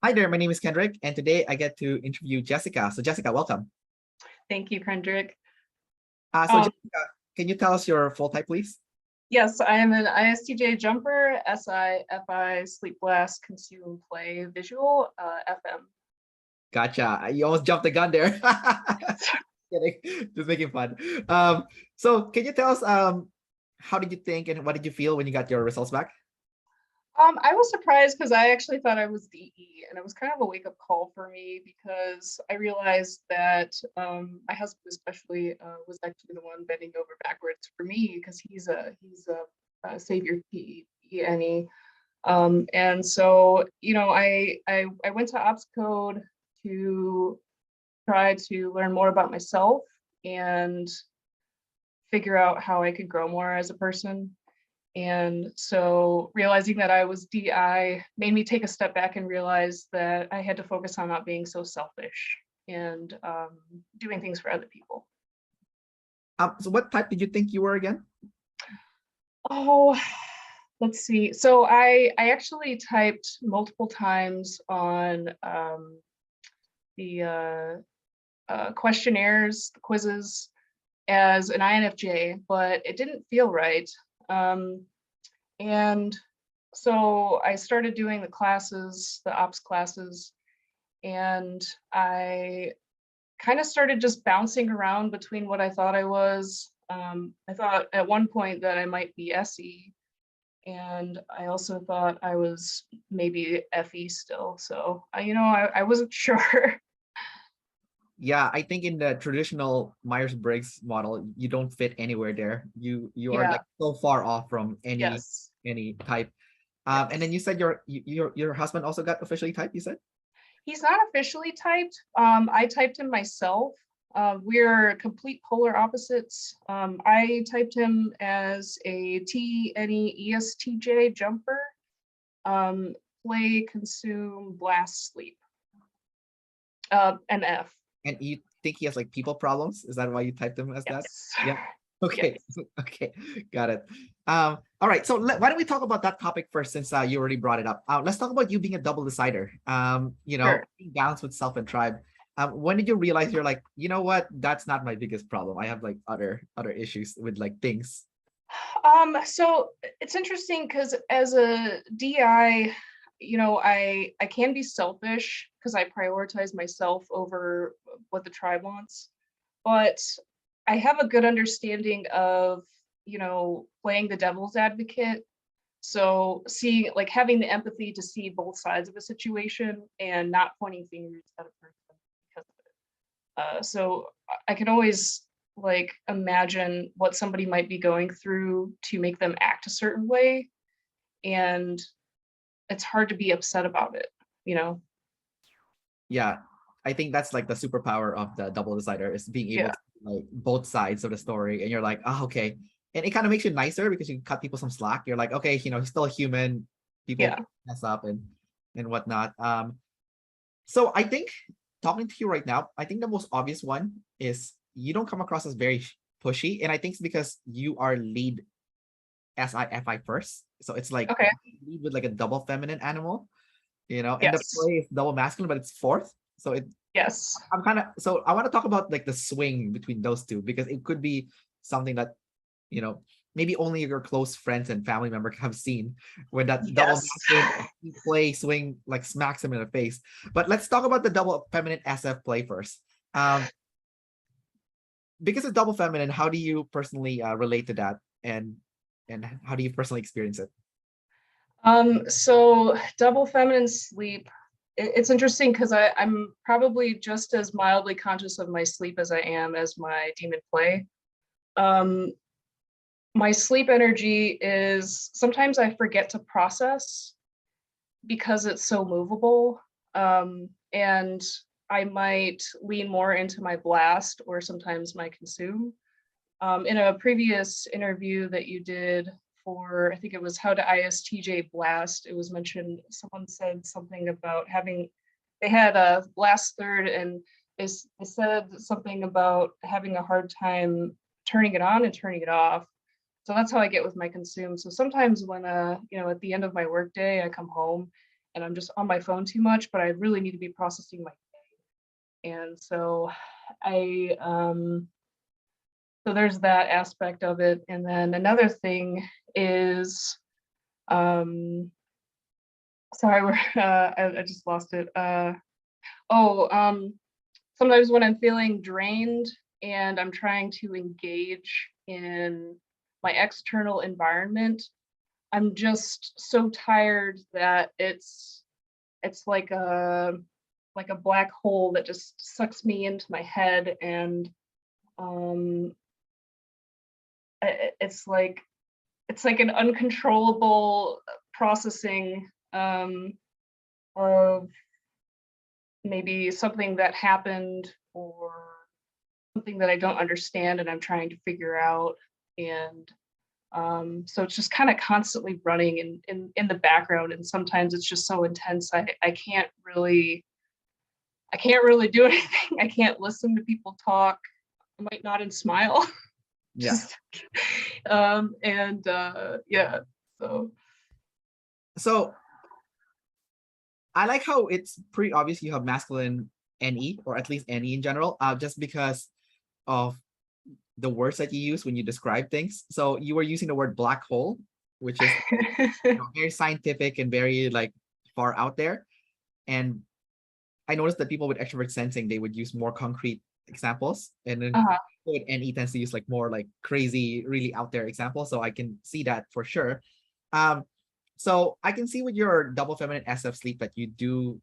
Hi there, my name is Kendrick, and today I get to interview Jessica. So Jessica, welcome. Thank you, Kendrick. So Um, Jessica, can you tell us your full type, please? yes, I am an ISTJ jumper, Si-Fi sleep blast consume play visual FM. Gotcha. You almost jumped the gun there. Kidding. Just making fun. So can you tell us how did you think and what did you feel when you got your results back? I was surprised because I actually thought I was DE, and it was kind of a wake-up call for me because I realized that my husband especially was actually the one bending over backwards for me because he's a savior TENE. And so, I went to Ops Code to try to learn more about myself and figure out how I could grow more as a person. And so realizing that I was DI made me take a step back and realize that I had to focus on not being so selfish and doing things for other people. So what type did you think you were again? Oh, let's see. So I actually typed multiple times on the questionnaires, the quizzes as an INFJ, but it didn't feel right. And so I started doing the classes, the ops classes, and I kind of started just bouncing around between what I thought I was. I thought at one point that I might be SE, and I also thought I was maybe FE still. So I wasn't sure. Yeah, I think in the traditional Myers-Briggs model, you don't fit anywhere there. You are Yeah. like so far off from Yes. any type. And Yes. then you said your husband also got officially typed, you said? He's not officially typed. I typed him myself. We're complete polar opposites. I typed him as a ESTJ jumper, play, consume, blast, sleep, and F. And you think he has like people problems? Is that why you typed him as that? Yes. Yeah. Yes. Okay. Okay. Got it. All right. So why don't we talk about that topic first, since you already brought it up. Let's talk about you being a double decider. Sure. Being balanced with self and tribe. When did you realize you're like, you know what? That's not my biggest problem. I have like other issues with like things. So it's interesting because as a DI, I can be selfish because I prioritize myself over what the tribe wants, but I have a good understanding of, playing the devil's advocate. So seeing, like, having the empathy to see both sides of a situation and not pointing fingers at a person because of it. So I can always like imagine what somebody might be going through to make them act a certain way, and it's hard to be upset about it, you know? Yeah. I think that's like the superpower of the double decider, is being able Yeah, to like both sides of the story. And you're like, oh, okay. And it kind of makes you nicer because you cut people some slack. You're like, okay, he's still a human. People yeah. mess up and whatnot. So I think talking to you right now, I think the most obvious one is you don't come across as very pushy. And I think it's because you are lead SIFI first. So it's like Okay. lead with like a double feminine animal, and the Yes. play is double masculine, but it's fourth. So Yes. I'm kind of, so I want to talk about like the swing between those two, because it could be something that, you know, maybe only your close friends and family member have seen, when that double Yes. masculine play swing like smacks him in the face. But let's talk about the double feminine SF play first. Because it's double feminine, how do you personally relate to that, and how do you personally experience it? So double feminine sleep. It's interesting because I'm probably just as mildly conscious of my sleep as I am as my demon play. Um, my sleep energy is sometimes I forget to process because it's so movable. And I might lean more into my blast or sometimes my consume. In a previous interview that you did for, I think it was How to ISTJ Blast, it was mentioned, someone said something about they had a blast third, and they said something about having a hard time turning it on and turning it off. So that's how I get with my consume. So sometimes when, at the end of my workday, I come home and I'm just on my phone too much, but I really need to be processing my day. And so I so there's that aspect of it. And then another thing is um sorry, we're I just lost it. Oh, sometimes when I'm feeling drained and I'm trying to engage in my external environment, I'm just so tired that it's like a black hole that just sucks me into my head, and um it's like an uncontrollable processing of maybe something that happened or something that I don't understand and I'm trying to figure out. And so it's just kind of constantly running in the background. And sometimes it's just so intense. I can't really do anything. I can't listen to people talk. I might nod and smile. Yeah. Just and yeah. So So I like how it's pretty obvious you have masculine NE, or at least NE in general, just because of the words that you use when you describe things. So you were using the word black hole, which is very scientific and very like far out there. And I noticed that people with extrovert sensing, they would use more concrete examples, and then uh-huh. people with NE tends to use like more like crazy, really out there examples. So I can see that for sure. Um, so I can see with your double feminine SF sleep that you do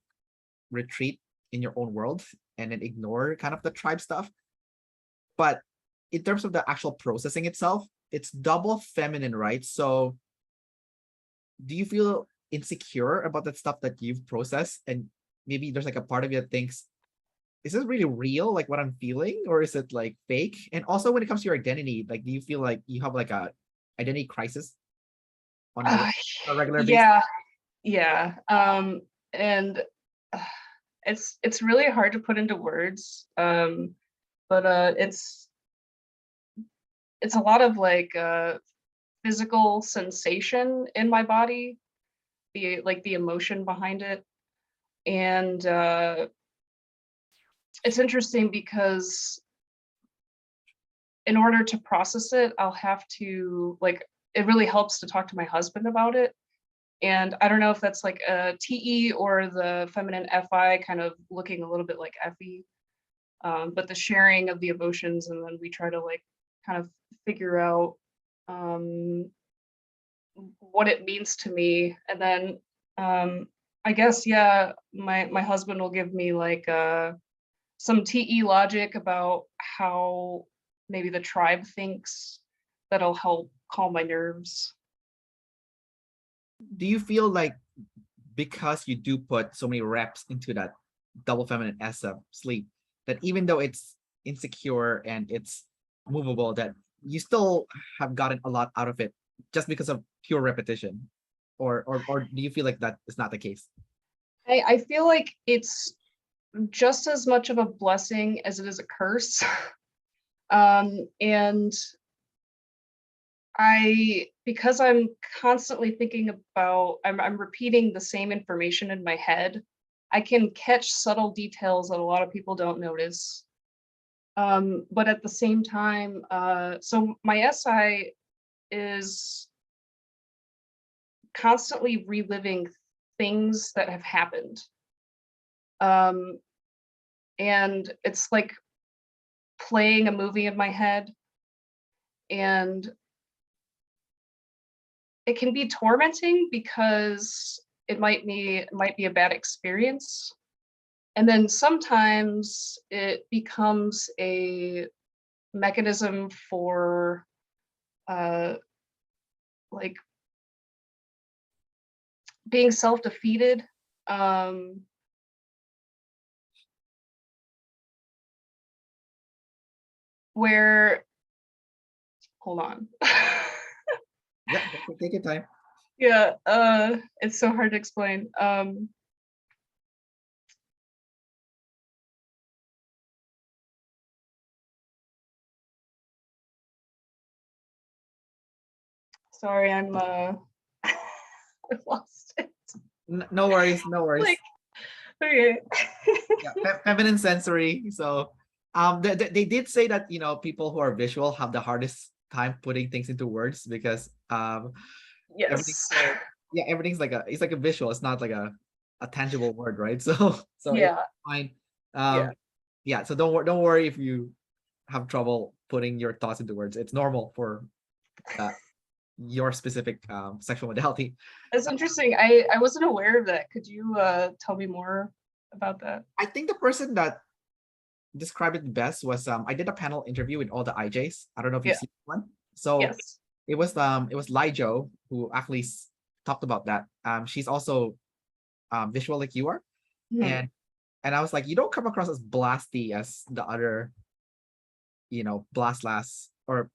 retreat in your own world and then ignore kind of the tribe stuff. But in terms of the actual processing itself, it's double feminine, right? So do you feel insecure about that stuff that you've processed? And maybe there's like a part of you that thinks, is this really real, like what I'm feeling, or is it like fake? And also when it comes to your identity, like do you feel like you have like a identity crisis on Uh, a regular basis? yeah, yeah. And uh, it's really hard to put into words. But it's a lot of like physical sensation in my body, the emotion behind it. And it's interesting because in order to process it, I'll have to like it really helps to talk to my husband about it. And I don't know if that's like a TE or the feminine FI kind of looking a little bit like FE. But the sharing of the emotions, and then we try to like kind of figure out um, what it means to me. And then I guess, yeah, my husband will give me like some TE logic about how maybe the tribe thinks that'll help calm my nerves. Do you feel like because you do put so many reps into that double feminine SF sleep, that even though it's insecure and it's movable, that you still have gotten a lot out of it just because of pure repetition? Or do you feel like that is not the case? I feel like it's just as much of a blessing as it is a curse. And because I'm constantly thinking about, I'm repeating the same information in my head, I can catch subtle details that a lot of people don't notice. But at the same time, so my SI is constantly reliving things that have happened. Um, and it's like playing a movie in my head, and it can be tormenting because it might be a bad experience. And then sometimes it becomes a mechanism for uh, like being self-defeated. Um, where hold on. Yeah, take your time. Yeah, it's so hard to explain. Sorry, I'm I lost it. No worries, no worries. Like, okay. Yeah, feminine sensory. So they did say that, you know, people who are visual have the hardest time putting things into words because everything's Yes. so, yeah, everything's like it's like a visual, it's not like a tangible word, right? So it's Yeah. fine. Yeah. Yeah, so don't worry if you have trouble putting your thoughts into words. It's normal for uh, your specific sexual modality. That's interesting. I wasn't aware of that. Could you tell me more about that? I think the person that described it best was I did a panel interview with all the IJs. I don't know if you've Yeah. seen one. So Yes. it was Lijo who actually talked about that. She's also visual like you are, Mhm. and I was like, you don't come across as blasty as the other, you know, blast last or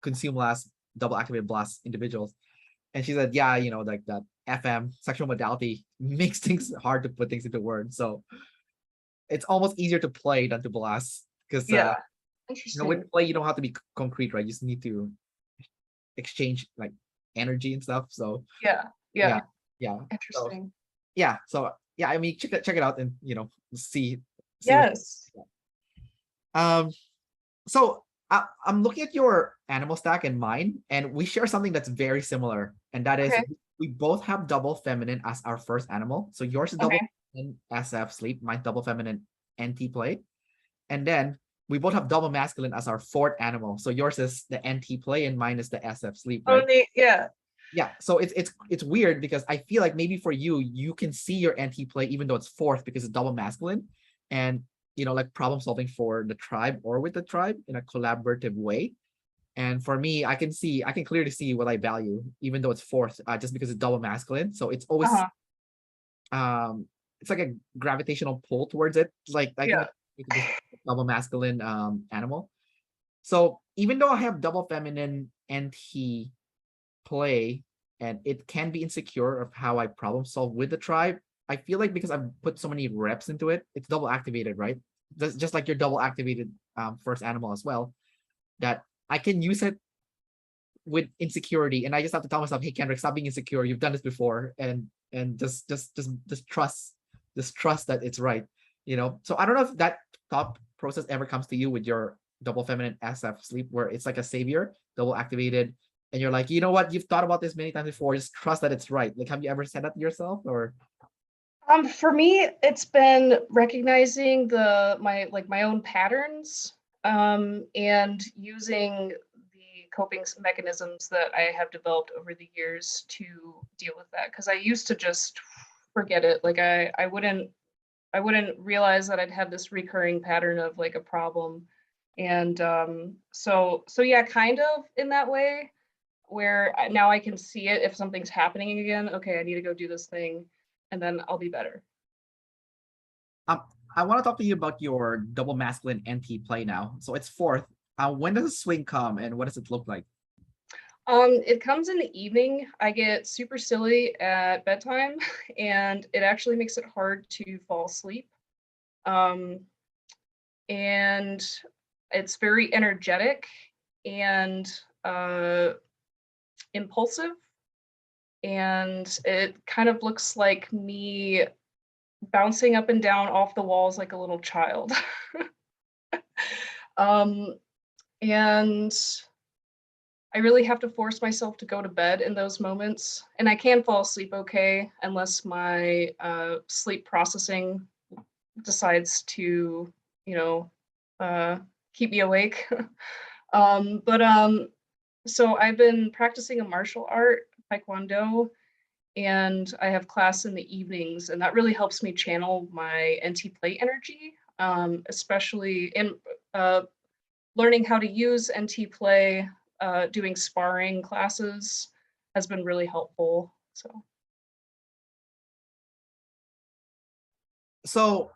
consume last double activated blast individuals. And she said, yeah, you know, like that FM sexual modality makes things hard to put things into words. So it's almost easier to play than to blast because Yeah. you know, Interesting. with play you don't have to be concrete, right? You just need to exchange like energy and stuff. So Yeah. yeah, Yeah. yeah. So Interesting. yeah, so yeah, I mean check it out and you know see what. Yes. Um so I'm looking at your animal stack and mine, and we share something that's very similar, and that is Okay. we both have double feminine as our first animal. So yours is double Okay. feminine SF sleep, mine double feminine NT play, and then we both have double masculine as our fourth animal. So yours is the NT play and mine is the SF sleep, Oh, right? neat. Yeah. Yeah. So it's weird because I feel like maybe for you, you can see your NT play even though it's fourth because it's double masculine, and you know, like problem solving for the tribe or with the tribe in a collaborative way. And for me, I can clearly see what I value, even though it's fourth, just because it's double masculine. So it's always Uh-huh. it's like a gravitational pull towards it. Like I Yeah. think it's just double masculine animal. So even though I have double feminine and he play, and it can be insecure of how I problem solve with the tribe, I feel like because I've put so many reps into it, it's double activated, right? Just like your double activated first animal as well, that I can use it with insecurity, and I just have to tell myself, hey Kendrick, stop being insecure, you've done this before, and just trust that it's right, you know. So I don't know if that thought process ever comes to you with your double feminine SF sleep, where it's like a savior double activated, and you're like, you know what, you've thought about this many times before, just trust that it's right. Like, have you ever said that to yourself? Or For me, it's been recognizing my own patterns, and using the coping mechanisms that I have developed over the years to deal with that. Because I used to just forget it. Like I wouldn't realize that I'd have this recurring pattern of like a problem. And so yeah, kind of in that way where now I can see it if something's happening again. Okay, I need to go do this thing, and then I'll be better. um, I want to talk to you about your double masculine NT play now. So it's fourth. When does the swing come, and what does it look like? It comes in the evening. I get super silly at bedtime, and it actually makes it hard to fall asleep. Um, and it's very energetic and impulsive, and it kind of looks like me bouncing up and down off the walls like a little child. um, and I really have to force myself to go to bed in those moments, and I can fall asleep okay unless my sleep processing decides to, you know, keep me awake. But so I've been practicing a martial art, Taekwondo, and I have class in the evenings, and that really helps me channel my NT play energy, especially in uh, learning how to use NT play, doing sparring classes has been really helpful. So So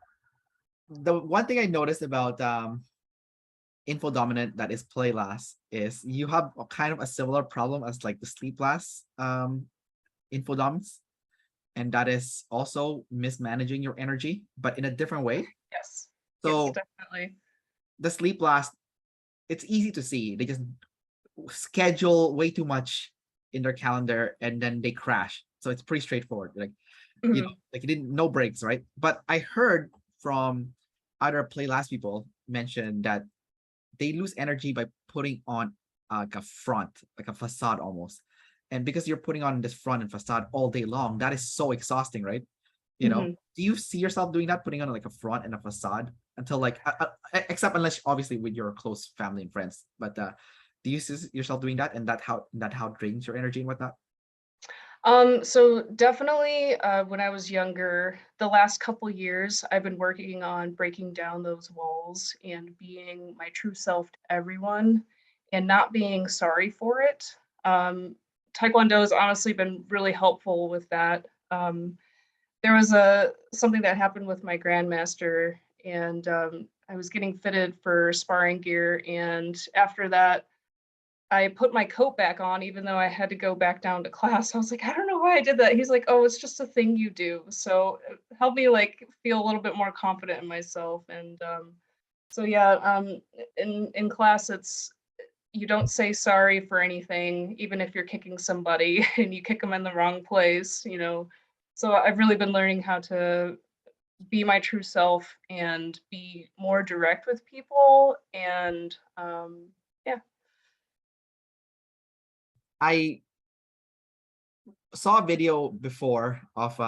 the one thing I noticed about info dominant that is play last is you have a kind of a similar problem as like the sleep last info dominance, and that is also mismanaging your energy, but in a different way. yes, yes, So definitely. the sleep last, it's easy to see. They just schedule way too much in their calendar and then they crash. So it's pretty straightforward. Like You Mhm. know, like you didn't no breaks, right? But I heard from other play last people mention that they lose energy by putting on like a front, like a facade almost. And because you're putting on this front and facade all day long, that is so exhausting, right? You know, Mhm. do you see yourself doing that, putting on like a front and a facade until like, except unless obviously with your close family and friends, but do you see yourself doing that, and that how drains your energy and whatnot? So definitely, when I was younger, the last couple years, I've been working on breaking down those walls and being my true self to everyone and not being sorry for it. Taekwondo has honestly been really helpful with that. There was a something that happened with my grandmaster, and I was getting fitted for sparring gear, and after that, I put my coat back on even though I had to go back down to class. I was like, "I don't know why I did that." He's like, "Oh, it's just a thing you do." So, help me, like, feel a little bit more confident in myself, and, so yeah, in class, it's you don't say sorry for anything, even if you're kicking somebody and you kick them in the wrong place, you know? So, I've really been learning how to be my true self and be more direct with people, and, yeah. I saw a video before of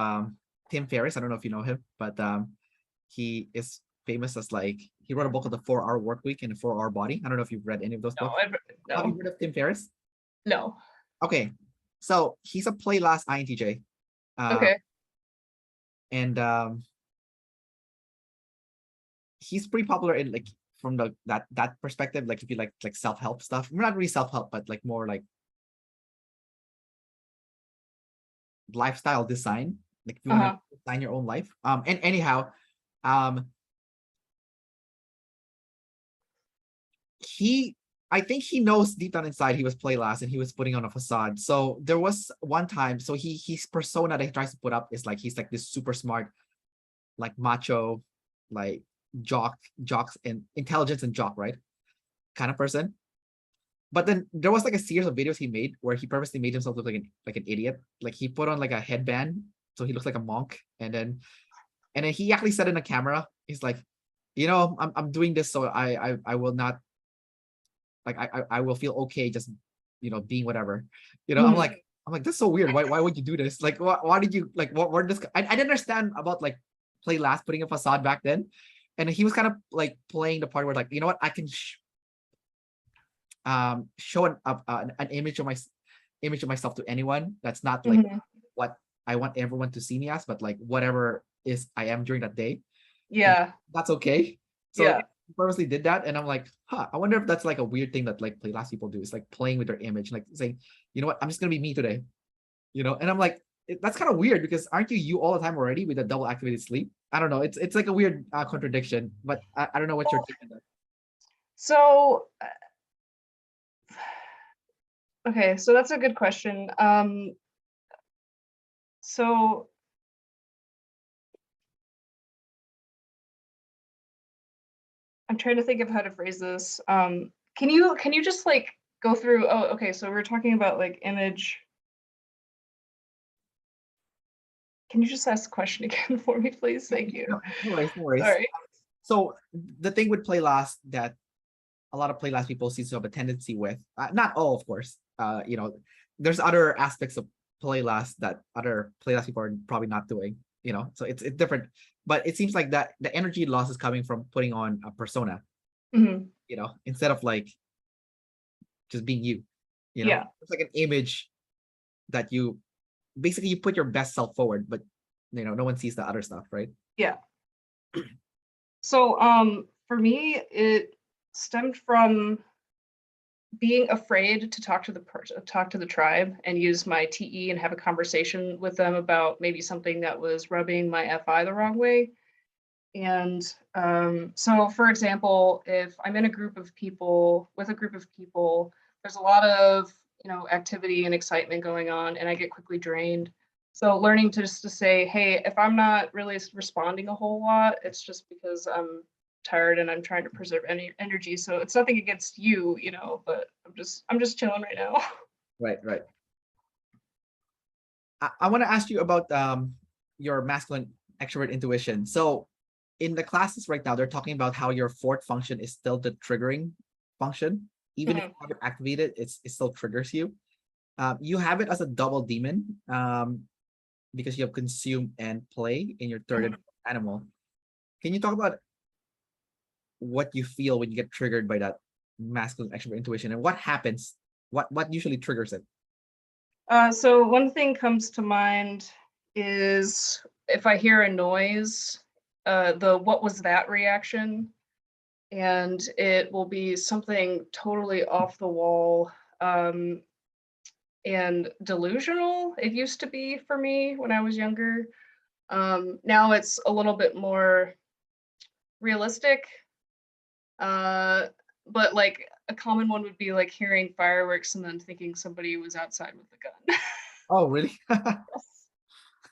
Tim Ferriss. I don't know if you know him, but he is famous as like he wrote a book called The 4 Hour Work Week and The 4 Hour Body. I don't know if you've read any of those No, books. Have you no, heard of Tim Ferriss? no. Okay, so he's a play last INTJ, uh, Okay. and he's pretty popular in like from that perspective. Like if you like self help stuff, not really self help, but like more like lifestyle design. Like if you want to Uh-huh. design your own life. And anyhow, um, he I think he knows deep down inside he was play last and he was putting on a facade. So there was one time, so his persona that he tries to put up is like he's like this super smart, like macho, like jocks and intelligence and jock, right? Kind of person. But then there was like a series of videos he made where he purposely made himself look like an idiot. Like he put on like a headband so he looks like a monk, and then he actually said in a camera, he's like, I'm doing this so I will not like I will feel okay just being whatever. Mhm. I'm like, that's so weird. Why would you do this? Like why did you like what where this I didn't understand about like play last putting a facade back then. And he was kind of like playing the part where like, you know what, I can show an image of myself to anyone that's not like Mhm. what I want everyone to see me as, but like whatever is I am during that day, and Yeah. that's okay. So Yeah. he purposely did that, and I'm like, I wonder if that's like a weird thing that like play last people do. Is like playing with their image, like saying, you know what, I'm just gonna be me today, and I'm like, that's kind of weird because aren't you all the time already with a double activated sleep? I don't know. It's like a weird contradiction, but I don't know what you're Well, thinking. so, okay, so that's a good question. So I'm trying to think of how to phrase this. Can you just like go through? Oh, okay. So we're talking about like image. Can you just ask the question again for me, please? Thank you. No, no worries, no worries. Sorry. So the thing with play last that a lot of play last people seem to have a tendency with, not all, of course. There's other aspects of play last that other play last people are probably not doing. So it's different, but it seems like that the energy loss is coming from putting on a persona. Mhm. Instead of like just being you. Yeah. It's like an image that you basically you put your best self forward, but no one sees the other stuff, right? Yeah. So, for me, it stemmed from being afraid to talk to the tribe and use my TE and have a conversation with them about maybe something that was rubbing my FI the wrong way. And so, for example, if I'm in a group of people with a group of people, there's a lot of activity and excitement going on, and I get quickly drained. So, learning to just to say, hey, if I'm not really responding a whole lot, it's just because I'm tired and I'm trying to preserve any energy. So it's nothing against you, but I'm just chilling right now. Right, right. I want to ask you about your masculine extrovert intuition. So in the classes right now, they're talking about how your fourth function is still the triggering function. Even if you have it activated, it still triggers you. You have it as a double demon because you have consume and play in your third and fourth animal. Can you talk about what you feel when you get triggered by that masculine extrovert intuition and what happens? What usually triggers it? So one thing comes to mind is if I hear a noise, the what was that reaction, and it will be something totally off the wall and delusional. It used to be for me when I was younger. Now it's a little bit more realistic. But like a common one would be like hearing fireworks and then thinking somebody was outside with a gun. Oh, really?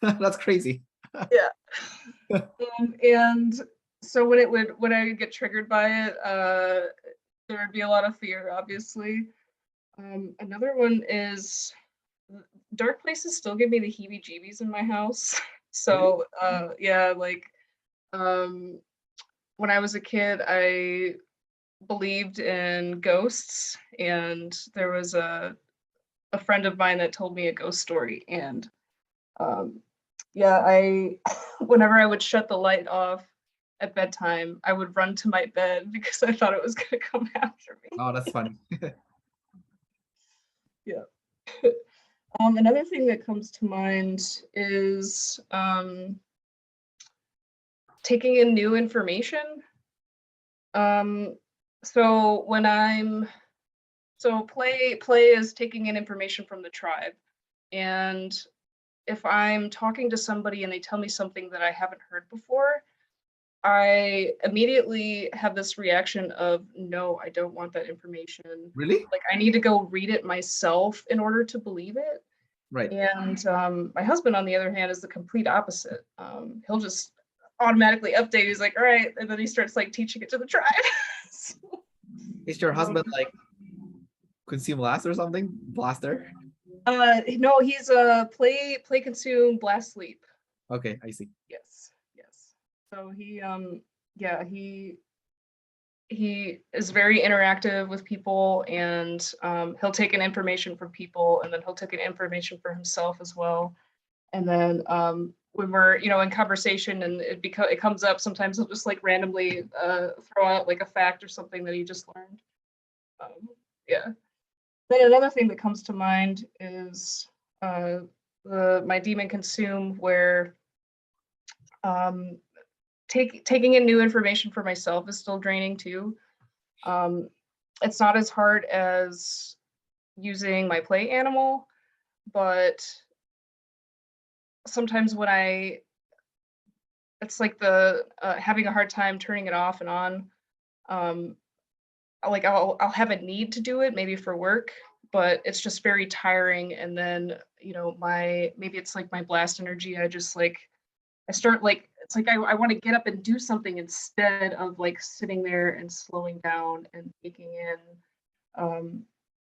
That's crazy. Yeah. And so when I would get triggered by it, there would be a lot of fear, obviously. Another one is dark places still give me the heebie-jeebies in my house. So yeah, like when I was a kid, I believed in ghosts, and there was a friend of mine that told me a ghost story, and yeah, I whenever I would shut the light off at bedtime, I would run to my bed because I thought it was gonna come after me. Oh, that's funny. Yeah. Another thing that comes to mind is taking in new information. So when play is taking in information from the tribe, and if I'm talking to somebody and they tell me something that I haven't heard before, I immediately have this reaction of, no, I don't want that information. Really? Like I need to go read it myself in order to believe it. Right. And my husband, on the other hand, is the complete opposite. He'll just automatically update. He's like, all right, and then he starts like teaching it to the tribe. Is your husband like consume last or something? Blaster? No, he's a play, consume, blast, sleep. Okay, I see. Yes. So yeah, he is very interactive with people, and he'll take in information from people, and then he'll take in information for himself as well. And then when we're in conversation and it comes up, sometimes he'll just like randomly throw out like a fact or something that he just learned. Yeah. Then another thing that comes to mind is my demon consume, where taking in new information for myself is still draining too. It's not as hard as using my play animal, but sometimes when it's like the having a hard time turning it off and on. Like I'll have a need to do it, maybe for work, but it's just very tiring. And then maybe it's like my blast energy. I start like it's like I want to get up and do something instead of like sitting there and slowing down and taking in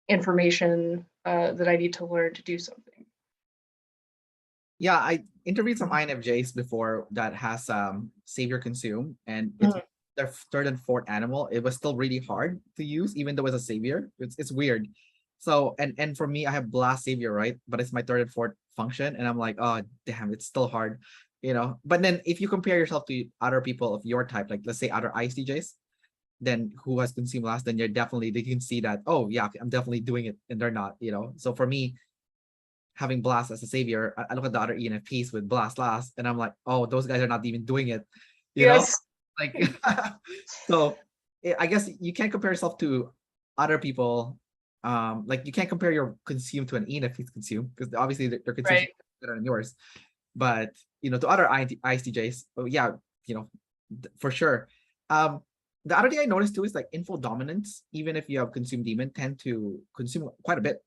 information that I need to learn to do something. Yeah, I interviewed some INFJs before that has savior consume, and it's their third and fourth animal. It was still really hard to use, even though it's a savior. It's weird. So and for me, I have blast savior, right? But it's my third and fourth function, and I'm like, oh damn, it's still hard, But then if you compare yourself to other people of your type, like let's say other ISTJs, then who has consumed last, then they can see that, oh yeah, I'm definitely doing it, and they're not, So for me, having blast as a savior, I look at the other ENFPs with blast last, and I'm like, oh, those guys are not even doing it, Yes. like so I guess you can't compare yourself to other people. Like you can't compare your consume to an ENFP's consume, because obviously their consume is better than yours. But to other ISTJs, oh yeah, for sure. The other thing I noticed too is like info dominance, even if you have consume demon, tend to consume quite a bit.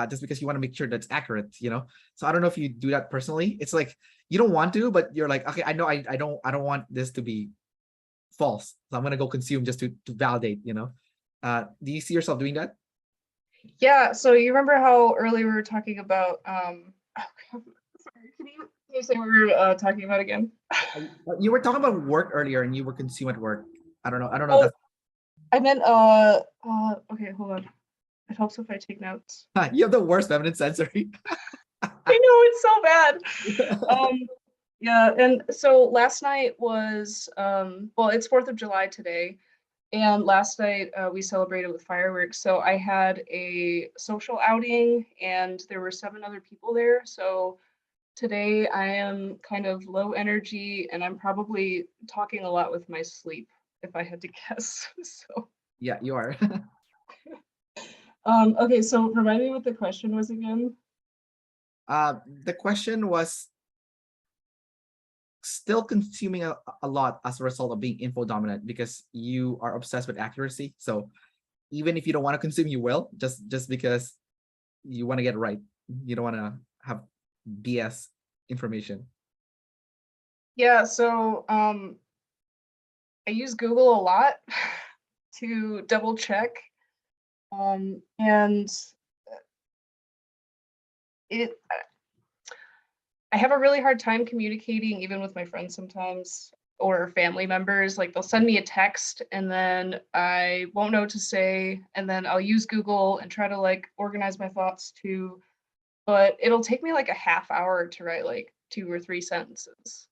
Just because you want to make sure that's accurate, So I don't know if you do that personally. It's like you don't want to, but you're like, okay, I know I don't want this to be false, so I'm gonna go consume just to validate. Do you see yourself doing that? Yeah. So you remember how earlier we were talking about sorry, can you say we were talking about again? You were talking about work earlier, and you were consumed at work. I don't know. I don't know. Oh, That's I meant okay, hold on. It helps if I take notes. you have the worst feminine sensory. I know, it's so bad. Yeah, and so last night was well, it's 4th of July today, and last night we celebrated with fireworks. So I had a social outing, and there were 7 other people there. So today I am kind of low energy, and I'm probably talking a lot with my sleep, if I had to guess. So Yeah, you are. okay, so remind me what the question was again. The question was still consuming a lot as a result of being info dominant because you are obsessed with accuracy. So even if you don't want to consume, you will just because you want to get it right. You don't want to have BS information. Yeah, so I use Google a lot to double check. And it I have a really hard time communicating even with my friends sometimes or family members. Like they'll send me a text and then I won't know what to say, and then I'll use Google and try to like organize my thoughts too, but it'll take me like a half hour to write like 2 or 3 sentences.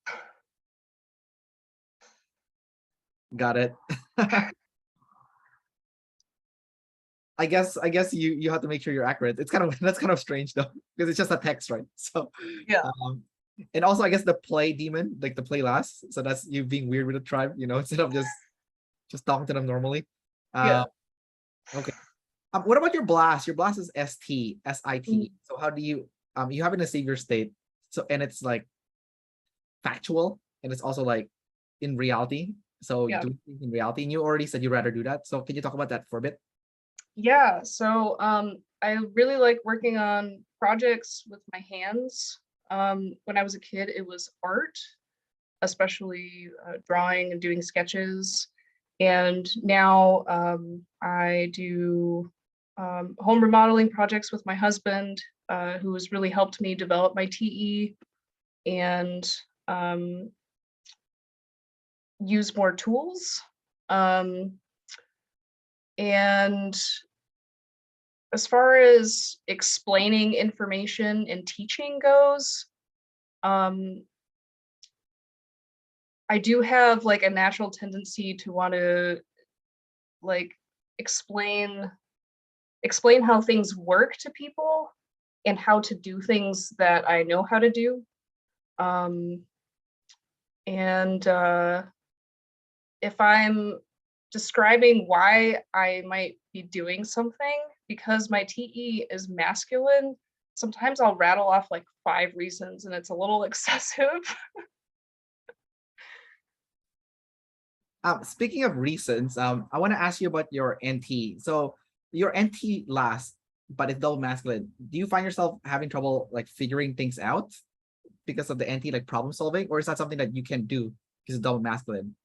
Got it. I guess you have to make sure you're accurate. It's kind of that's kind of strange though, because it's just a text, right? So Yeah. and also I guess the play demon, like the play last. So that's you being weird with the tribe, instead of just talking to them normally. Yeah. Okay. What about your blast? Your blast is SIT. Mm. So how do you have it in a savior state? So and it's like factual and it's also like in reality. So Yeah. do things in reality, and you already said you'd rather do that. So can you talk about that for a bit? Yeah, so I really like working on projects with my hands. When I was a kid, it was art, especially drawing and doing sketches. And now I do home remodeling projects with my husband, who has really helped me develop my TE and um, use more tools. Um, and as far as explaining information and teaching goes, um, I do have like a natural tendency to want to like explain explain how things work to people and how to do things that I know how to do. Um, and if I'm describing why I might be doing something, because my TE is masculine, sometimes I'll rattle off like 5 reasons and it's a little excessive. Speaking of reasons, I want to ask you about your NT. So your NT last, but it's double masculine. Do you find yourself having trouble like figuring things out because of the NT, like problem solving, or is that something that you can do because it's double masculine?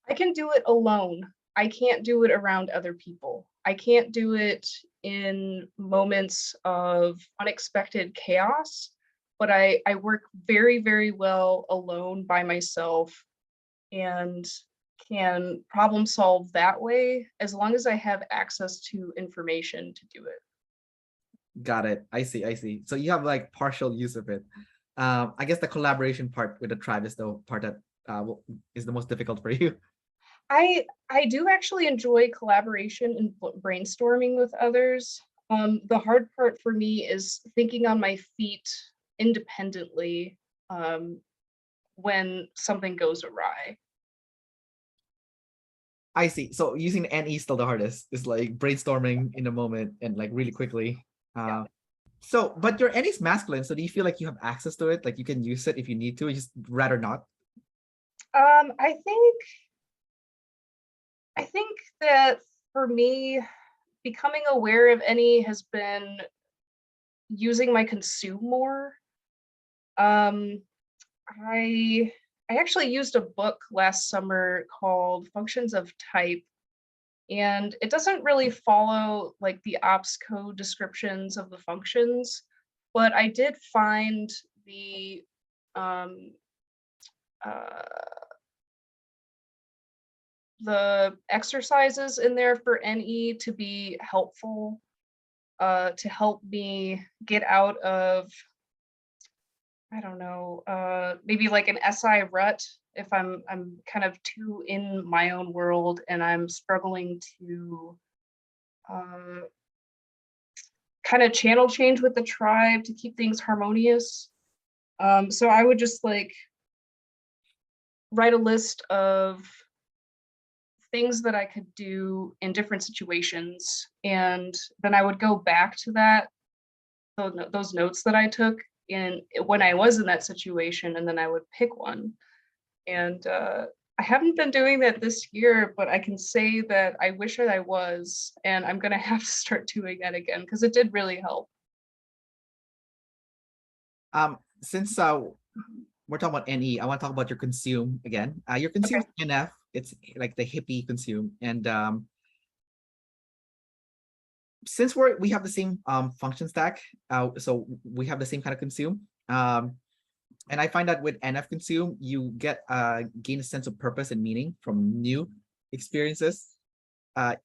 I can do it alone. I can't do it around other people. I can't do it in moments of unexpected chaos, but I work very, very well alone by myself and can problem solve that way as long as I have access to information to do it. Got it. I see. I see. So you have like partial use of it. I guess the collaboration part with the tribe is the part that is the most difficult for you. I do actually enjoy collaboration and brainstorming with others. The hard part for me is thinking on my feet independently um, when something goes awry. I see. So using NE is still the hardest. It's like brainstorming in the moment and like really quickly. Yeah. So, but your NE is masculine. So do you feel like you have access to it? Like you can use it if you need to, you just rather not? I think that for me, becoming aware of any has been using my consume more. Um, I I actually used a book last summer called Functions of Type, and it doesn't really follow like the ops code descriptions of the functions, but I did find the uh, the exercises in there for NE to be helpful, to help me get out of, I don't know, maybe like an SI rut if I'm kind of too in my own world and I'm struggling to uh, kind of channel change with the tribe to keep things harmonious. So I would just like write a list of things that I could do in different situations, and then I would go back to that those notes that I took in when I was in that situation, and then I would pick one. And I haven't been doing that this year, but I can say that I wish that I was, and I'm gonna have to start doing that again because it did really help. Since we're talking about NE, I want to talk about your consume again. Your consume Okay. is NF. It's like the hippie consume, and since we have the same function stack, so we have the same kind of consume. And I find that with NF consume, you get gain a sense of purpose and meaning from new experiences.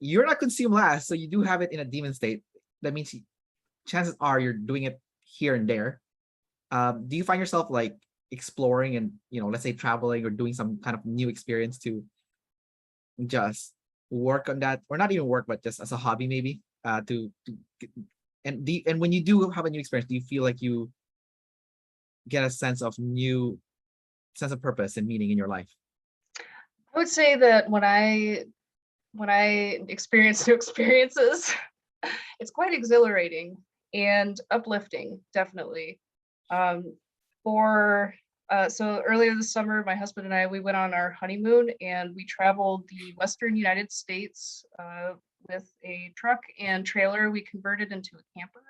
You're not consume last, so you do have it in a demon state. That means chances are you're doing it here and there. Do you find yourself like exploring and, let's say traveling or doing some kind of new experience to just work on that, or not even work, but just as a hobby maybe, and when you do have a new experience, do you feel like you get a sense of purpose and meaning in your life? I would say that when I experience new experiences, it's quite exhilarating and uplifting, definitely. Um, for so earlier this summer, my husband and I, we went on our honeymoon and we traveled the Western United States with a truck and trailer. We converted into a camper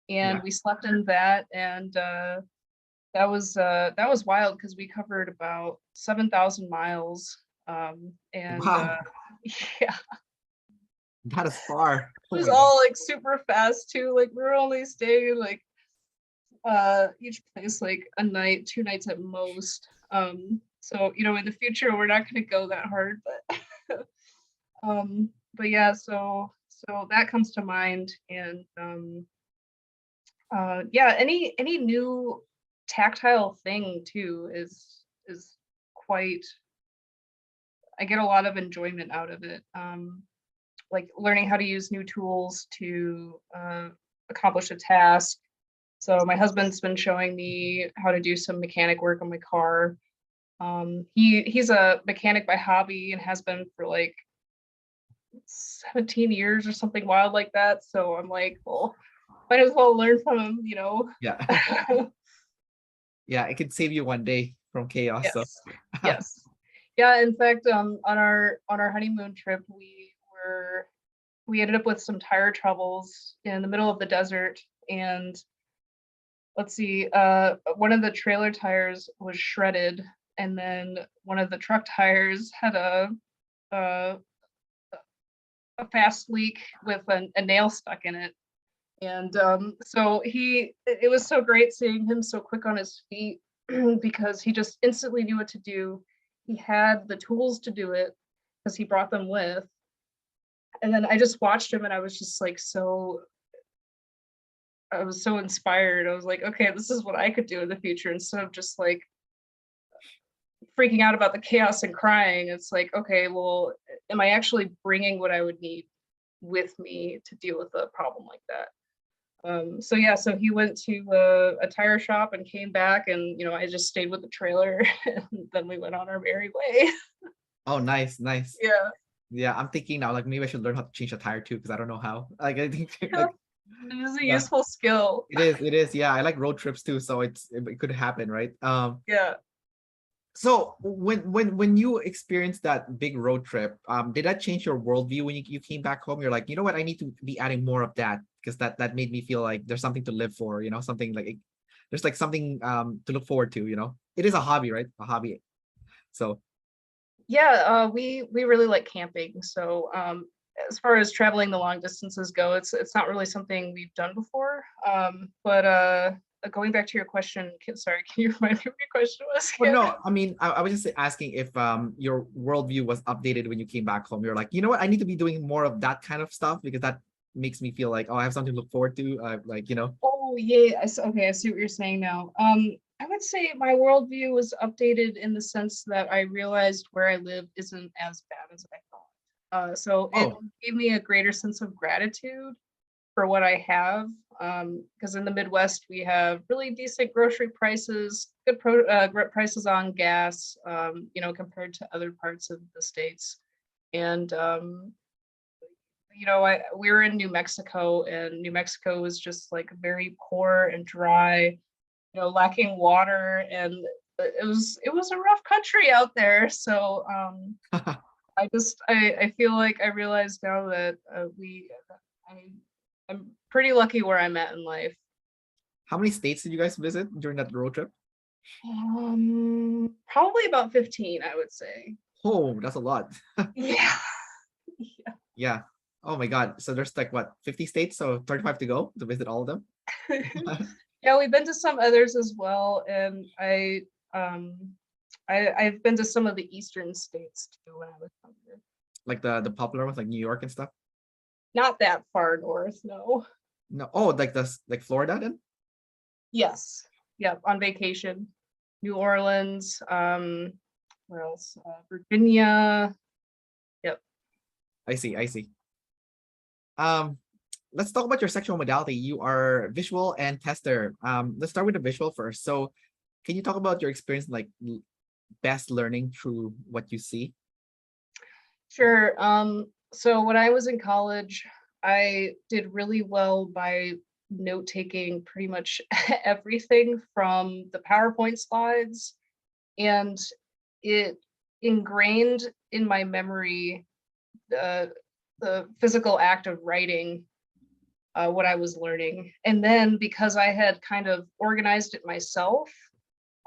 and Yeah. we slept in that, and that was wild because we covered about 7,000 miles. And Wow, yeah, that is far. it Oh was my God. all like super fast too. Like we were only staying like each place like a night, 2 nights at most. So in the future we're not going to go that hard, but yeah, so that comes to mind. And yeah, any new tactile thing too is quite, I get a lot of enjoyment out of it. Like learning how to use new tools to accomplish a task. So my husband's been showing me how to do some mechanic work on my car. He's a mechanic by hobby and has been for like 17 years or something wild like that. So I'm like, well, might as well learn from him. Yeah. Yeah, it could save you one day from chaos. So Yes. Yes. Yeah, in fact, on our honeymoon trip, we ended up with some tire troubles in the middle of the desert. And let's see, one of the trailer tires was shredded, and then one of the truck tires had a, a fast leak with a nail stuck in it. And so it was so great seeing him so quick on his feet because he just instantly knew what to do. He had the tools to do it because he brought them with. And then I just watched him and I was just like I was so inspired. I was like, okay, this is what I could do in the future instead of just like freaking out about the chaos and crying. It's like, okay, well, am I actually bringing what I would need with me to deal with a problem like that? So yeah, so he went to a tire shop and came back, and I just stayed with the trailer, and then we went on our merry way. oh, nice, nice. Yeah, Yeah, I'm thinking now, like maybe I should learn how to change a tire too, because I don't know how. Like I think yeah, like it is a yeah, useful skill. it is. Yeah, I like road trips too, so it could happen, right? Yeah. So when you experienced that big road trip, did that change your worldview when you came back home? You're like, you know what, I need to be adding more of that because that made me feel like there's something to live for, something like there's like something to look forward to, It is a hobby, right? A hobby. So Yeah, we really like camping. So as far as traveling the long distances go, it's not really something we've done before. But going back to your question, sorry, can you remind me what your question was Well, again? no, I mean, I was just asking if your worldview was updated when you came back home. You're like, you know what, I need to be doing more of that kind of stuff because that makes me feel like, oh, I have something to look forward to. Like, you know. Oh yeah, okay, I see what you're saying now. I would say my worldview was updated in the sense that I realized where I live isn't as bad as I thought. So it Oh, gave me a greater sense of gratitude for what I have. Because in the Midwest we have really decent grocery prices, good prices on gas, compared to other parts of the states. And we were in New Mexico, and New Mexico was just like very poor and dry, lacking water, and it was a rough country out there. So I feel like I realized now that I'm pretty lucky where I'm at in life. how many states did you guys visit during that road trip? Probably about 15, I would say. Oh, that's a lot. Yeah. Yeah. Oh my God. So there's like what, 50 states? So 35 to go to visit all of them? Yeah, we've been to some others as well, and I've been to some of the eastern states too when I was younger. Like the popular ones like New York and stuff? Not that far north, no. No. Oh, like like Florida then? Yes. Yep, on vacation. New Orleans, where else? Virginia. Yep. I see. I see. Um, let's talk about your sexual modality. You are visual and tester. Let's start with the visual first. So can you talk about your experience like best learning through what you see? Sure. So when I was in college, I did really well by note taking pretty much everything from the PowerPoint slides, and it ingrained in my memory the physical act of writing what I was learning. And then because I had kind of organized it myself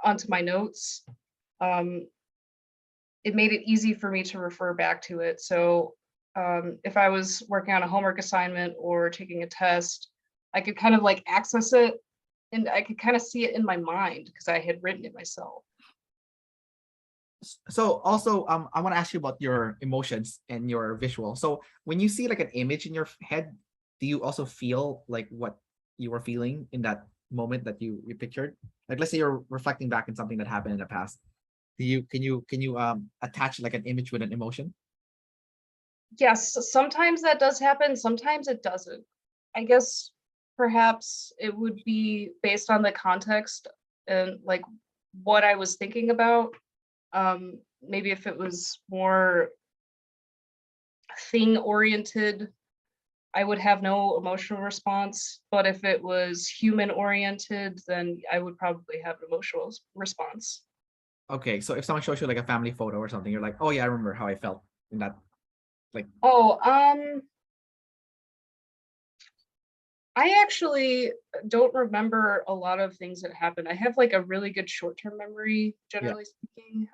onto my notes, um, it made it easy for me to refer back to it. So if I was working on a homework assignment or taking a test, I could kind of like access it, and I could kind of see it in my mind because I had written it myself. So also, I want to ask you about your emotions and your visual. So when you see like an image in your head, do you also feel like what you were feeling in that moment that you pictured? Like let's say you're reflecting back on something that happened in the past. Can you attach like an image with an emotion? Yes, sometimes that does happen, sometimes it doesn't. I guess perhaps it would be based on the context and like what I was thinking about. Maybe if it was more thing oriented, I would have no emotional response. But if it was human oriented, then I would probably have an emotional response. Okay, so if someone shows you like a family photo or something, you're like, oh yeah, I remember how I felt in that. Like, Oh, I actually don't remember a lot of things that happened. I have like a really good short-term memory, yeah. generally speaking.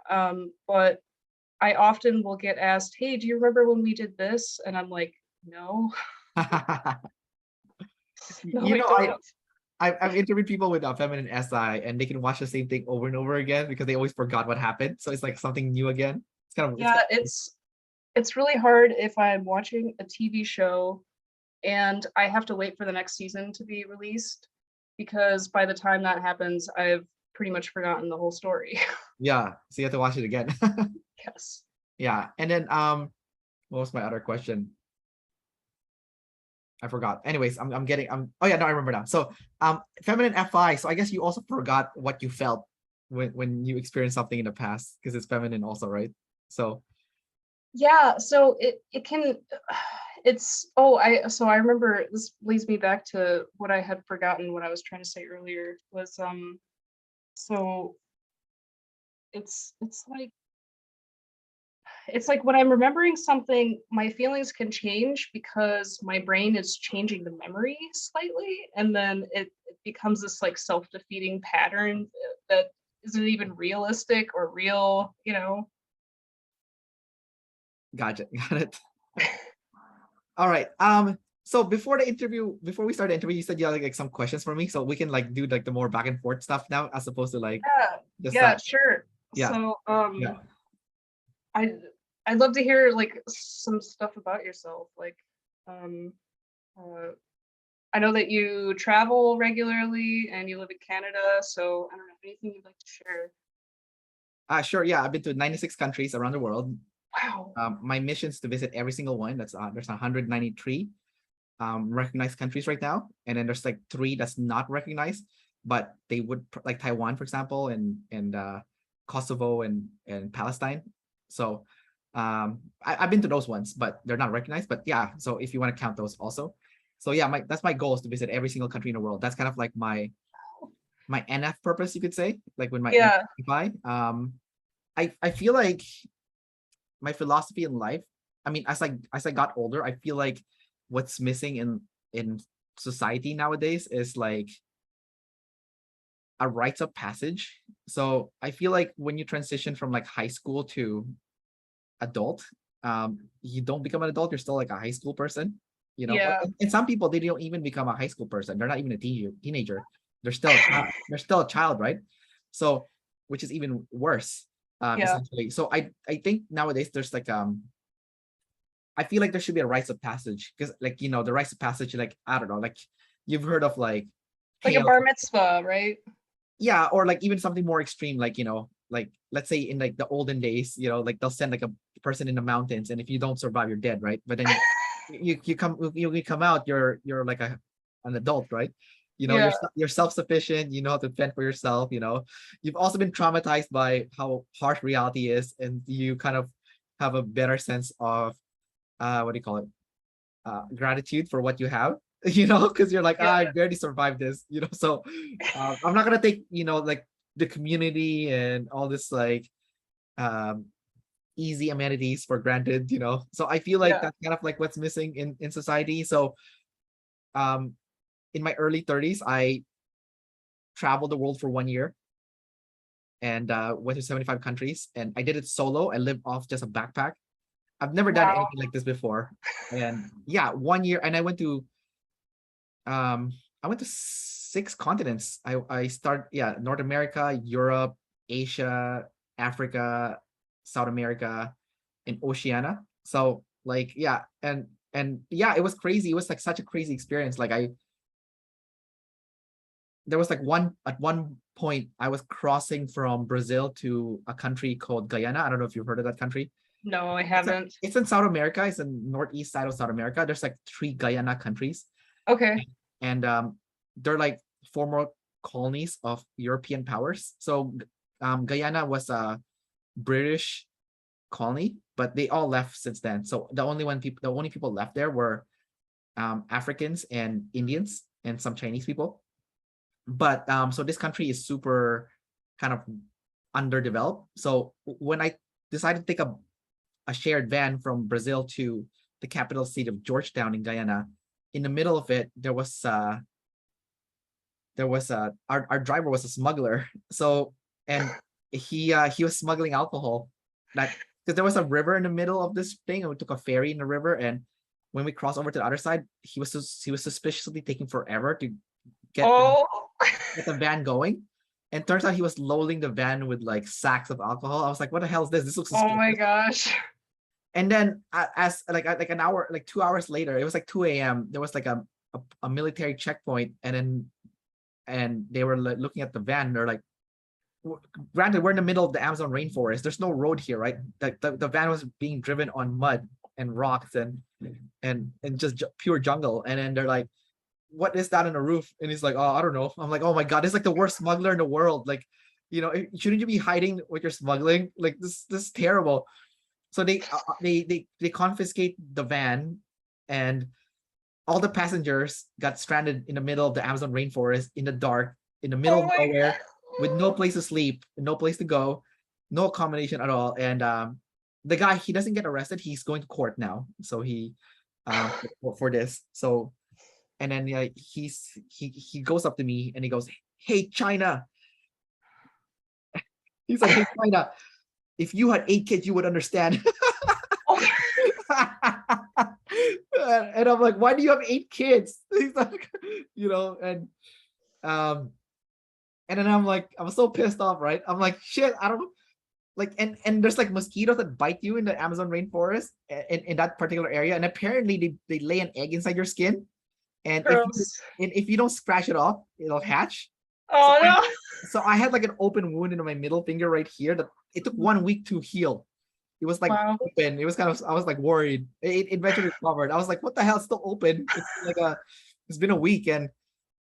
But I often will get asked, "Hey, do you remember when we did this?" And I'm like, "No, no, You I know, don't." I've interviewed people with a feminine SI and they can watch the same thing over and over again because they always forgot what happened. So it's like something new again. It's Yeah, it's really hard if I'm watching a TV show and I have to wait for the next season to be released, because by the time that happens, I've pretty much forgotten the whole story. yeah. So you have to watch it again. Yes. Yeah. And then what was my other question? I forgot. Anyways, I'm getting oh yeah, no, I remember now. So feminine FI. So I guess you also forgot what you felt when you experienced something in the past because it's feminine also, right? So Yeah, so it can I remember, this leads me back to what I had forgotten what I was trying to say earlier was so it's like when I'm remembering something, my feelings can change because my brain is changing the memory slightly, and then it becomes this like self-defeating pattern that isn't even realistic or real, you know. gotcha, got it. All right. So before the interview, before we start the interview, you said you had like some questions for me, so we can like do like the more back and forth stuff now, as opposed to like Yeah, just yeah, sure. yeah, So, yeah. I I'd love to hear like some stuff about yourself. Like, um, uh, I know that you travel regularly and you live in Canada, so I don't know, anything you'd like to share. Sure. Yeah, I've been to 96 countries around the world. Wow. My mission is to visit every single one. There's 193 recognized countries right now, and then there's like 3 that's not recognized, but they would like Taiwan, for example, and Kosovo and Palestine. So I've been to those ones, but they're not recognized. But yeah, so if you want to count those also. So yeah, that's my goal is to visit every single country in the world. That's kind of like my NF purpose, you could say, like with my Yeah, NFI. I feel like my philosophy in life, I mean, as I got older, I feel like what's missing in society nowadays is like a rites of passage. So I feel like when you transition from like high school to adult, you don't become an adult, you're still like a high school person, you know. yeah, And some people, they don't even become a high school person, they're not even a teenager, they're still a child, they're still a child, right? So which is even worse, yeah. essentially. So I think nowadays there's like I feel like there should be a rites of passage, because like, you know, the rites of passage, like, I don't know, like you've heard of like Like a hail, bar mitzvah, right? yeah, or like even something more extreme, like, you know, like let's say in like the olden days, you know, like they'll send like a person in the mountains, and if you don't survive, you're dead, right? But then you come out, you're like an adult, right? You know, Yeah, you're self-sufficient, you know how to fend for yourself, you know. You've also been traumatized by how harsh reality is, and you kind of have a better sense of what do you call it, gratitude for what you have, you know, because you're like, I yeah, barely survived this, you know. So I'm not gonna take, you know, like the community and all this like um easy amenities for granted, you know. So I feel like yeah. that's kind of like what's missing in society. So um in my early 30s, I traveled the world for 1 year, and went to 75 countries, and I did it solo. I lived off just a backpack. I've never done Wow. anything like this before. And yeah, 1 year, and um I went to 6 continents. I start, yeah, North America, Europe, Asia, Africa, South America, and Oceania. So like, yeah, and yeah, it was crazy. It was like such a crazy experience. Like there was like one point I was crossing from Brazil to a country called Guyana. I don't know if you've heard of that country. No, I It's haven't. it's in South America. It's in northeast side of South America. There's like 3 Guyana countries, Okay. and they're like former colonies of European powers. So Guyana was a British colony, but they all left since then. So the only people left there were Africans and Indians and some Chinese people. But so this country is super kind of underdeveloped. So when I decided to take a shared van from Brazil to the capital city of Georgetown in Guyana, in the middle of it our driver was a smuggler. So, and he was smuggling alcohol, that because there was a river in the middle of this thing, and we took a ferry in the river, and when we crossed over to the other side, he was suspiciously taking forever to get Oh, get the van going. And turns out he was loading the van with like sacks of alcohol. I was like, what the hell is this? This looks oh my suspicious. gosh. And then as like an hour, like 2 hours later, it was like 2 a.m. There was like a military checkpoint, and they were like looking at the van. They're like, granted, we're in the middle of the Amazon rainforest. There's no road here, right? The van was being driven on mud and rocks and just pure jungle. And then they're like, what is that on the roof? And he's like, oh, I don't know. I'm like, oh my god, it's like the worst smuggler in the world. Like, you know, shouldn't you be hiding what you're smuggling? Like this is terrible. So they confiscate the van, and all the passengers got stranded in the middle of the Amazon rainforest in the dark, in the middle Oh of my nowhere, with no god. place to sleep, no place to go, no accommodation at all. And the guy, he doesn't get arrested. He's going to court now. So he for this. So and then yeah, he goes up to me and he goes, "Hey China," he said, "Hey China, if you had 8 kids, you would understand." Oh, And I'm like, why do you have 8 kids? He's like, um, and then I'm like, I'm so pissed off, right? I'm like, shit, I don't like, and there's like mosquitoes that bite you in the Amazon rainforest in that particular area, and apparently they lay an egg inside your skin, and Gross. if you don't scratch it off, it'll hatch. So Oh I, no. so I had like an open wound in my middle finger right here that it took 1 week to heal. It was like Wow. open. It was kind of, I was like worried. It eventually recovered. I was like, what the hell? It's still open. It's been a week. And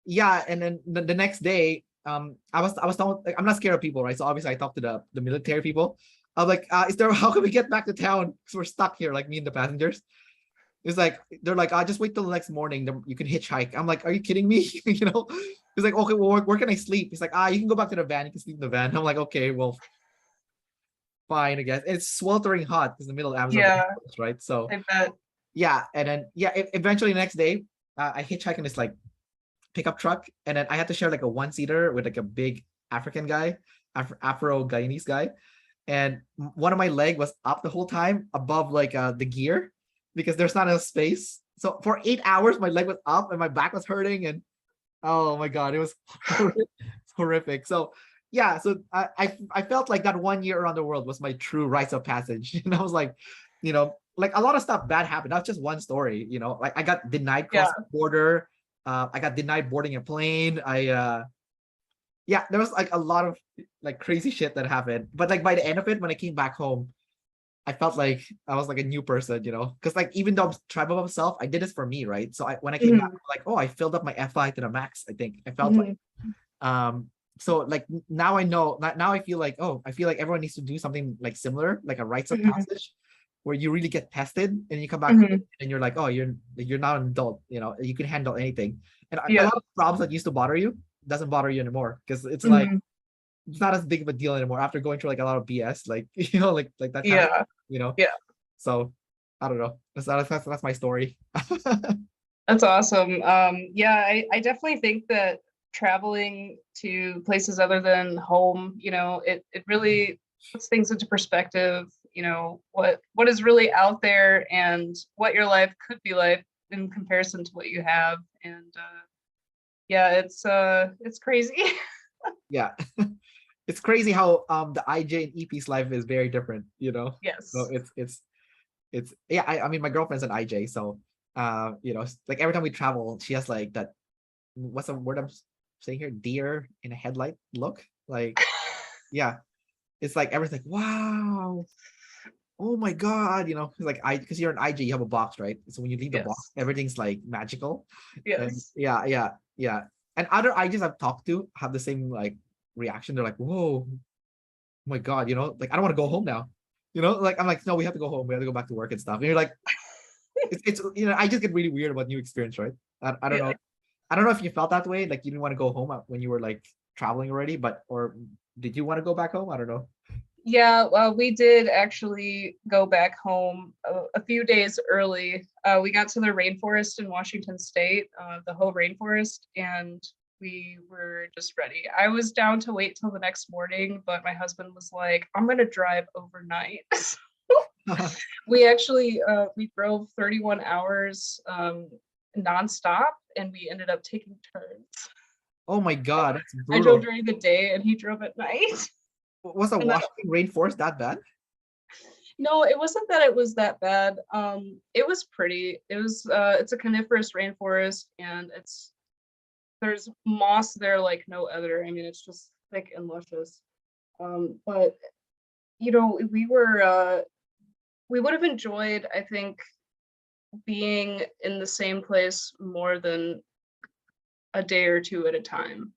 yeah. And then the next day, I was talking, like, I'm not scared of people, right? So obviously I talked to the military people. I was like, is there, how can we get back to town? Because we're stuck here, like me and the passengers. It's like, they're like, just wait till the next morning. Then you can hitchhike. I'm like, are you kidding me? He's like, okay, well, where can I sleep? He's like, you can go back to the van. You can sleep in the van. I'm like, okay, well, fine, I guess. It's sweltering hot because the middle of Amazon, Yeah, right? So I bet. yeah, and then yeah, eventually the next day, I hitchhiked in this like pickup truck, and then I had to share like a one-seater with like a big African guy, Afro Guyanese guy, and one of my leg was up the whole time above like the gear because there's not enough space. So for 8 hours, my leg was up and my back was hurting, and oh my god, it was horrific. So yeah, so I felt like that 1 year around the world was my true rites of passage, and I was like, like a lot of stuff bad happened. That's just one story, like I got denied Yeah. crossing the border. I got denied boarding a plane. Yeah, there was like a lot of like crazy shit that happened. But like by the end of it, when I came back home, I felt like I was like a new person, because like even though I'm tribal of myself, I did this for me, right? So when I came back, like, oh, I filled up my FI to the max. I think I felt like, so like now I know. Now I feel like, oh, I feel like everyone needs to do something like similar, like a rites of passage, where you really get tested and you come back home and you're like, oh, you're not an adult, you can handle anything. And a Yeah. lot of problems that used to bother you doesn't bother you anymore because it's like it's not as big of a deal anymore after going through like a lot of BS, like like that kind of, Yeah. So I don't know. That's my story. That's awesome. Yeah, I definitely think that traveling to places other than home, it really puts things into perspective, what is really out there and what your life could be like in comparison to what you have. And yeah, it's crazy. Yeah. It's crazy how the IJ and EP's life is very different, Yes. So it's yeah, I mean my girlfriend's an IJ, so like every time we travel, she has like that, what's the word I'm saying here, deer in a headlight look, like yeah, it's like everything's like, wow, oh my god, like because you're an IJ, you have a box, right? So when you leave the box, Yes. everything's like magical. And Yes. yeah, and other IJs I've talked to have the same like reaction. They're like, whoa, oh my god, like I don't want to go home now, like I'm like, no, we have to go home, we have to go back to work and stuff, and you're like, it's I just get really weird about new experience, right? I don't Yeah. know. I don't know if you felt that way, like you didn't want to go home when you were like traveling already, but or did you want to go back home? I don't know. Yeah, well, we did actually go back home a few days early. We got to the rainforest in Washington State, the whole rainforest, and we were just ready. I was down to wait till the next morning, but my husband was like, I'm gonna drive overnight. We actually we drove 31 hours nonstop, and we ended up taking turns. Oh my god, that's I drove brutal. during the day and he drove at night. Was the And that, Washington rainforest that bad? no, it wasn't that it was that bad. It was pretty. It's a coniferous rainforest, and there's moss there like no other. I mean, it's just thick and luscious. But we would have enjoyed, I think, being in the same place more than a day or two at a time.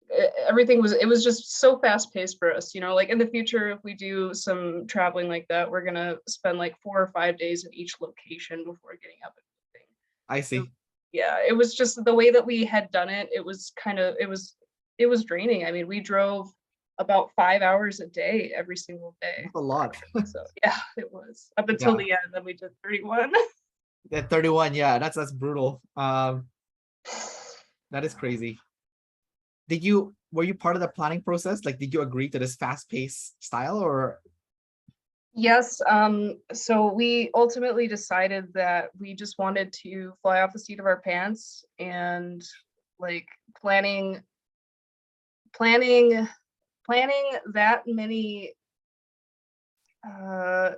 It was just so fast paced for us, like in the future, if we do some traveling like that, we're gonna spend like 4 or 5 days in each location before getting up and moving. I see. Yeah, it was just the way that we had done it. It was it was draining. I mean, we drove about 5 hours a day every single day. That's a lot. So yeah, it was up until Yeah. the end. Then we did 31. At 31, yeah, that's brutal. That is crazy. Were you part of the planning process? Like, did you agree to this fast-paced style or? Yes, so we ultimately decided that we just wanted to fly off the seat of our pants and like planning planning planning that many uh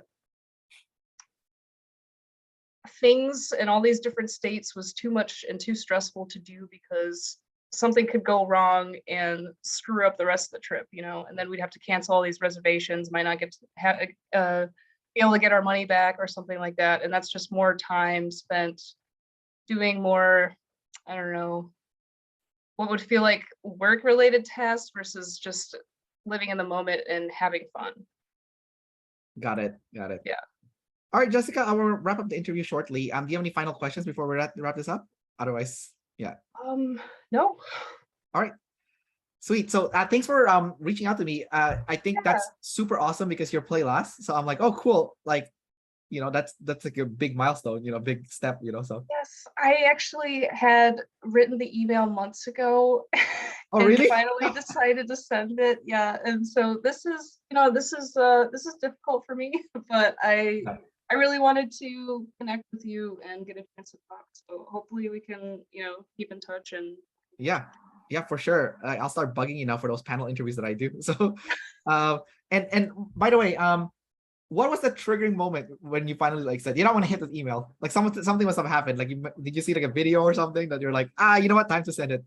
things in all these different states was too much and too stressful to do because something could go wrong and screw up the rest of the trip, you know, and then we'd have to cancel all these reservations, might not get to be able to get our money back or something like that. And that's just more time spent doing more, I don't know, what would feel like work related tasks versus just living in the moment and having fun. Got it. Got it. Yeah. All right, Jessica, I will wrap up the interview shortly. Do you have any final questions before we wrap this up? Otherwise, yeah. No. All right. Sweet. So thanks for reaching out to me. I think Yeah. that's super awesome because you're play last. So I'm like, oh, cool. Like, you know, that's like a big milestone, you know, big step, you know. So Yes, I actually had written the email months ago oh, and really? finally decided to send it. Yeah, and so this is, this is difficult for me, but I really wanted to connect with you and get a chance to talk. So hopefully we can, keep in touch and Yeah, yeah, for sure. I'll start bugging you now for those panel interviews that I do. So, and by the way, what was the triggering moment when you finally like said, you don't want to hit this email? Like something must have happened. Like, did you see like a video or something that you're like, you know what, time to send it?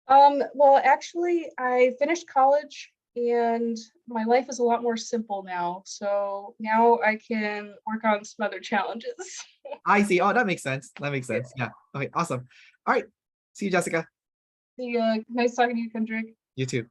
Well, actually, I finished college and my life is a lot more simple now. So now I can work on some other challenges. I see. Oh, that makes sense. That makes sense. Yeah. Okay, awesome. All right. See you, Jessica. See ya. Nice talking to you, Kendrick. You too.